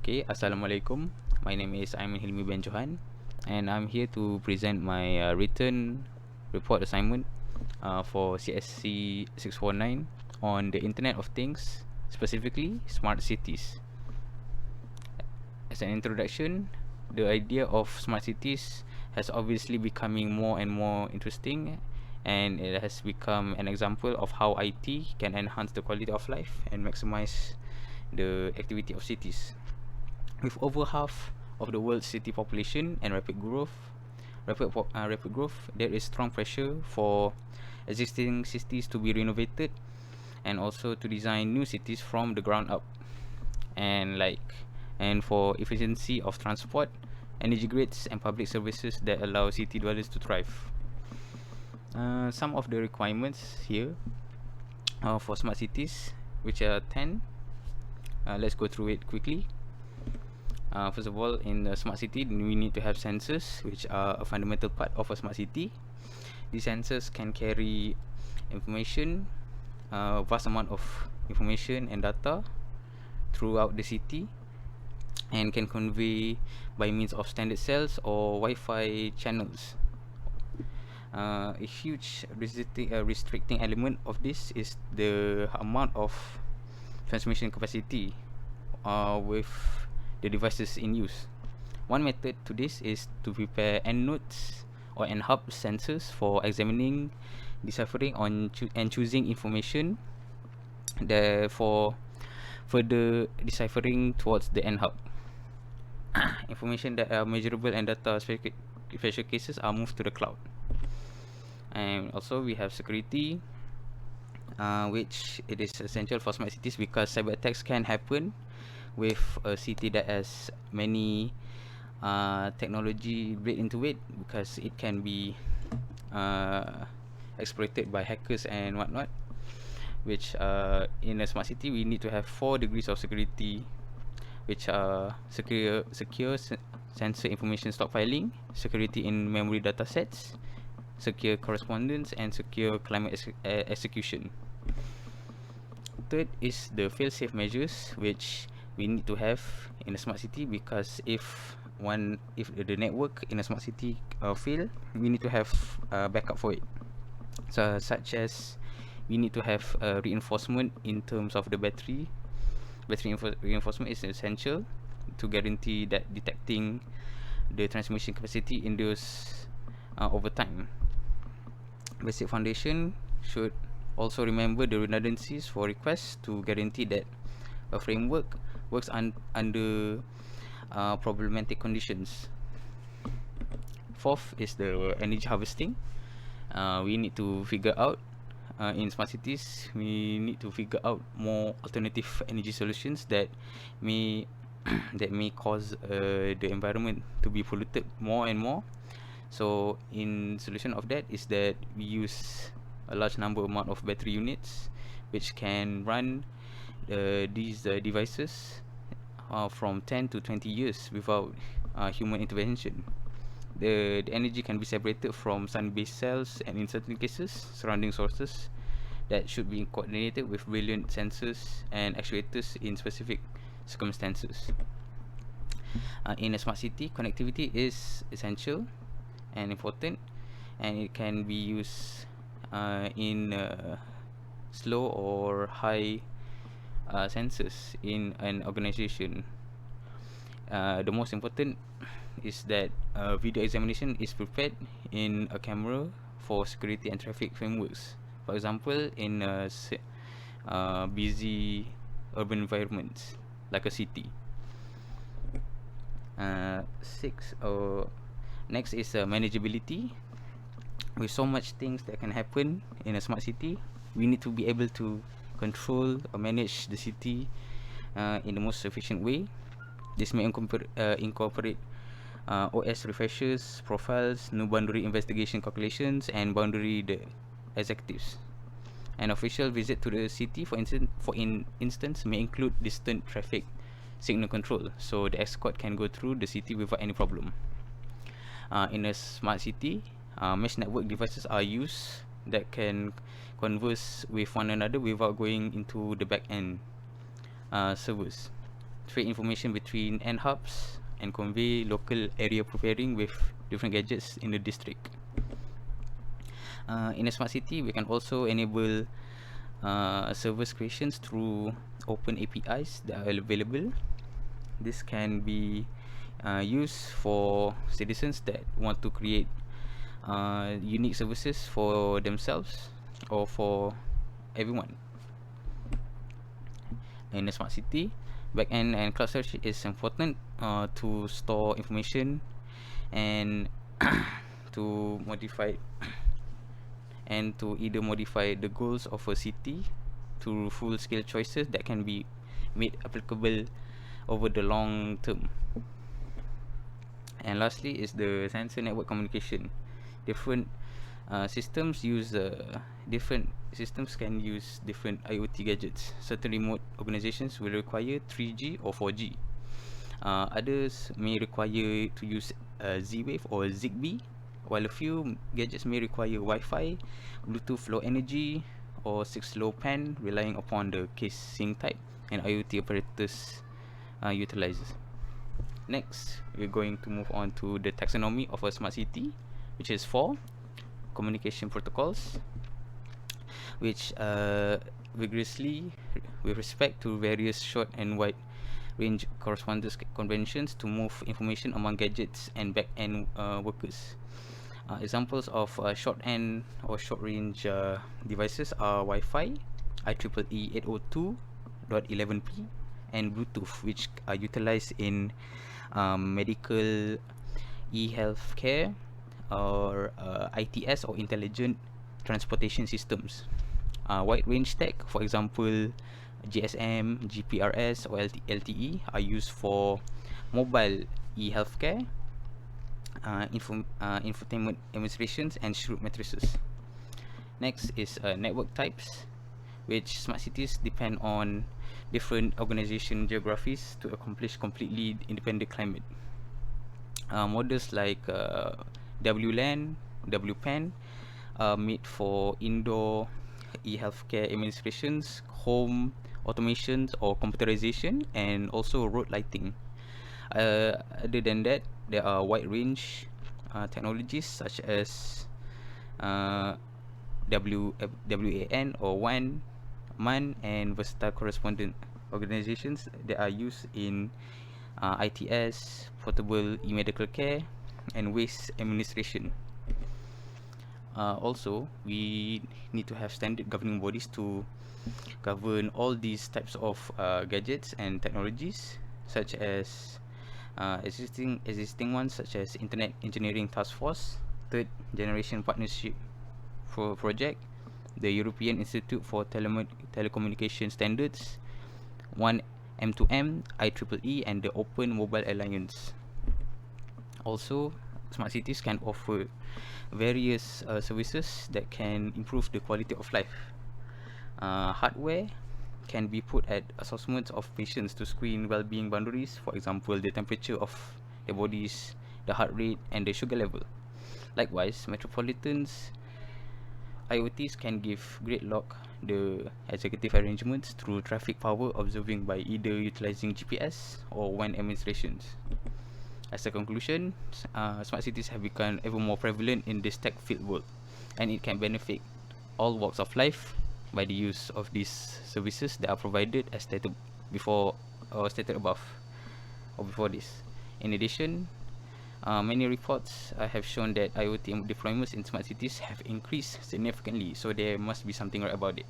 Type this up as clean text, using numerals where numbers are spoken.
Okay, Assalamualaikum. My name is Aiman Hilmi Ben Johan, and I'm here to present my written report assignment for CSC 649 on the Internet of Things, specifically smart cities. As an introduction, the idea of smart cities has obviously becoming more and more interesting, and it has become an example of how IT can enhance the quality of life and maximize the activity of cities. With over half of the world's city population and rapid growth, there is strong pressure for existing cities to be renovated and also to design new cities from the ground up. And for efficiency of transport, energy grids, and public services that allow city dwellers to thrive. Some of the requirements here for smart cities, which are 10. Let's go through it quickly. First of all, in a smart city, we need to have sensors, which are a fundamental part of a smart city. These sensors can carry information, vast amount of information and data throughout the city, and can convey by means of standard cells or Wi-Fi channels. A huge restricting element of this is the amount of transmission capacity with the devices in use. One method to this is to prepare end nodes or end hub sensors for examining, deciphering and choosing information for further deciphering towards the end hub. Information that are measurable and data special cases are moved to the cloud. And also we have security, which it is essential for smart cities because cyber attacks can happen with a city that has many technology built into it, because it can be exploited by hackers and whatnot. Which in a smart city we need to have 4 degrees of security, which are secure sensor information stockpiling, security in memory datasets, secure correspondence, and secure climate execution. Third is the fail-safe measures, which we need to have in a smart city, because if the network in a smart city fail, we need to have backup for it. So such as we need to have reinforcement in terms of the battery reinforcement is essential to guarantee that detecting the transmission capacity endures over time. Basic foundation should also remember the redundancies for requests to guarantee that a framework works under problematic conditions. Fourth is the energy harvesting. We need to figure out in smart cities, we need to figure out more alternative energy solutions that may cause the environment to be polluted more and more. So in solution of that is that we use a large amount of battery units, which can run these devices from 10 to 20 years without human intervention. The energy can be separated from sun-based cells, and in certain cases, surrounding sources that should be coordinated with brilliant sensors and actuators in specific circumstances. In a smart city, connectivity is essential and important, and it can be used in slow or high sensors in an organization. The most important is that video examination is prepared in a camera for security and traffic frameworks. For example, in busy urban environments like a city. Next is manageability. With so much things that can happen in a smart city, we need to be able to control or manage the city in the most efficient way. This may incorporate OS refreshers, profiles, new boundary investigation calculations, and boundary executives. An official visit to the city, for instance, may include distant traffic signal control, so the escort can go through the city without any problem. In a smart city, mesh network devices are used that can converse with one another without going into the back-end servers. trade information between end hubs, and convey local area preparing with different gadgets in the district. In a smart city, we can also enable service creations through open APIs that are available. This can be used for citizens that want to create unique services for themselves or for everyone. In a smart city, backend and cloud storage is important to store information and to modify and to either modify the goals of a city to full-scale choices that can be made applicable over the long term. And lastly is the sensor network communication. Different systems can use different IoT gadgets. Certain remote organizations will require 3G or 4G. Others may require to use Z-Wave or ZigBee, while a few gadgets may require Wi-Fi, Bluetooth Low Energy, or 6LoWPAN, relying upon the casing type and IoT operators utilizes. Next, we're going to move on to the taxonomy of a smart city, which is 4 communication protocols, which vigorously with respect to various short and wide range correspondence conventions to move information among gadgets and back-end workers. Examples of short-end or short-range devices are Wi-Fi, IEEE 802.11p, and Bluetooth, which are utilized in medical e-healthcare or ITS or intelligent transportation systems. Wide range tech, for example, GSM, GPRS, or LTE, are used for mobile e-healthcare, infotainment administrations, and Shroud matrices. Next is network types, which smart cities depend on different organization geographies to accomplish completely independent climate. Models like WLAN, WPAN are made for indoor e-healthcare administrations, home automations or computerization, and also road lighting. Other than that, there are wide range technologies such as WAN or WAN, MAN, and versatile correspondent organizations that are used in ITS, portable e-medical care, and waste administration. Also, we need to have standard governing bodies to govern all these types of gadgets and technologies, such as existing ones such as Internet Engineering Task Force, Third Generation Partnership Project, the European Institute for Telecommunication Standards, One M2M, IEEE, and the Open Mobile Alliance. Also, smart cities can offer various services that can improve the quality of life. Hardware can be put at assessments of patients to screen well-being boundaries, for example, the temperature of their bodies, the heart rate, and the sugar level. Likewise, metropolitans IoTs can give great lock the executive arrangements through traffic power observing by either utilizing GPS or WAN administrations. As a conclusion, smart cities have become ever more prevalent in this tech-filled world, and it can benefit all walks of life by the use of these services that are provided as stated before or stated above or before this. In addition, many reports have shown that IoT deployments in smart cities have increased significantly, so there must be something right about it.